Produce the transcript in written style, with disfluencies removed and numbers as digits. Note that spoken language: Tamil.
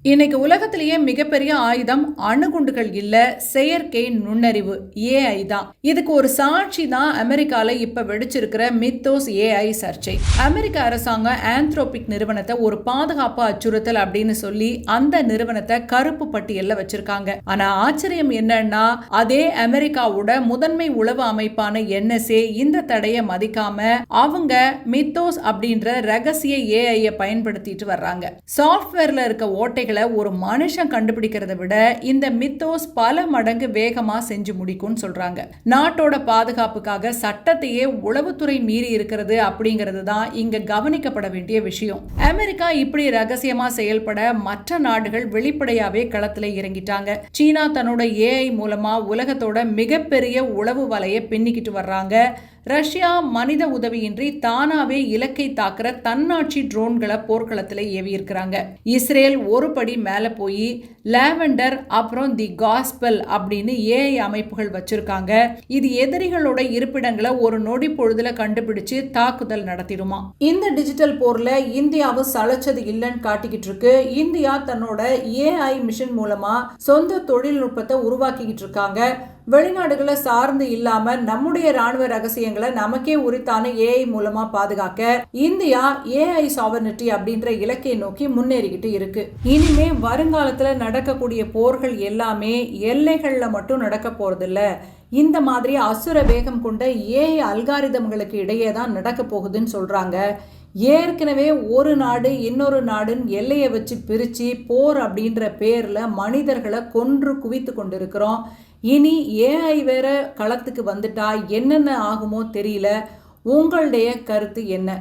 இன்னைக்கு உலகத்திலேயே மிகப்பெரிய ஆயுதம் அணுகுண்டுகள் இல்ல, செயற்கை நுண்ணறிவு ஏஐ தான். இதுக்கு ஒரு சாட்சி தான் அமெரிக்கால இப்ப வெடிச்சிருக்கிற மித்தோஸ் ஏஐ சர்ச்சை. அமெரிக்க அரசாங்கம் ஆந்த்ரோபிக் நிறுவனத்தை ஒரு பாதுகாப்பு அச்சுறுத்தல் அப்படின்னு சொல்லி அந்த நிறுவனத்தை கருப்பு பட்டியல்ல வச்சிருக்காங்க. ஆனா ஆச்சரியம் என்னன்னா, அதே அமெரிக்காவோட முதன்மை உளவு அமைப்பான NSA இந்த தடையை மதிக்காம அவங்க மித்தோஸ் அப்படின்ற ரகசிய ஏஐ பயன்படுத்திட்டு வர்றாங்க. சாஃப்ட்வேர்ல இருக்க ஓட்டைகள் ஒரு மனுஷன் கண்டுபிடிக்கிறத விட இந்த மித்தோஸ் பல மடங்கு வேகமா செஞ்சு முடிக்கும்னு சொல்றாங்க. நாட்டோட பாதுகாப்புக்காக சட்டத்தையே உளவுத்துறை மீறி இருக்கிறது அப்படிங்கிறது தான் இங்க கவனிக்கப்பட வேண்டிய விஷயம். அமெரிக்கா இப்படி ரகசியமா செயல்பட மற்ற நாடுகள் வெளிப்படையாவே களத்துல இறங்கிட்டாங்க. சீனா தன்னோட ஏஐ மூலமா உலகத்தோட மிகப்பெரிய உளவு வலையை பின்னிக்கிட்டு வர்றாங்க. ரஷ்யா மனித உதவியின்றி தானாவே இலக்கை தாக்குற தன்னாட்சி ட்ரோன்களை போர்க்களத்தில் ஏவி இருக்கிறாங்க. இஸ்ரேல் ஒரு படி மேல போய் லாவெண்டர் அப்புறம் தி காஸ்பல் அப்படின்னு ஏஐ அமைப்புகள் வச்சிருக்காங்க. இது எதிரிகளோட இருப்பிடங்களை ஒரு நொடி பொழுதுல கண்டுபிடிச்சு தாக்குதல் நடத்திடுமா. இந்த டிஜிட்டல் போர்ல இந்தியாவும் சளைச்சது இல்லைன்னு காட்டிக்கிட்டு இருக்கு. இந்தியா தன்னோட ஏஐ மிஷன் மூலமா சொந்த தொழில்நுட்பத்தை உருவாக்கிக்கிட்டு இருக்காங்க. வெளிநாடுகளை சார்ந்து இல்லாம நம்முடைய ராணுவ ரகசியங்களை நமக்கே உரித்தான ஏஐ மூலமா பாதுகாக்க இந்தியா ஏஐ சாவர்னிட்டி அப்படின்ற இலக்கை நோக்கி முன்னேறிக்கிட்டு இருக்கு. இனிமே வருங்காலத்துல நடக்கக்கூடிய போர்கள் எல்லாமே எல்லைகள்ல மட்டும் நடக்க போறதில்ல, இந்த மாதிரி அசுர வேகம் கொண்ட ஏஐ அல்காரிதம்களுக்கு இடையே தான் நடக்க போகுதுன்னு சொல்றாங்க. ஏற்கனவே ஒரு நாடு இன்னொரு நாடுன்னு எல்லையை வச்சு பிரிச்சு போர் அப்படின்ற பேர்ல மனிதர்களை கொன்று குவித்து கொண்டிருக்கிறோம். இனி ஏஐ வேற களத்துக்கு வந்துட்டா என்னென்ன ஆகுமோ தெரியல. உங்களுடைய கருத்து என்ன?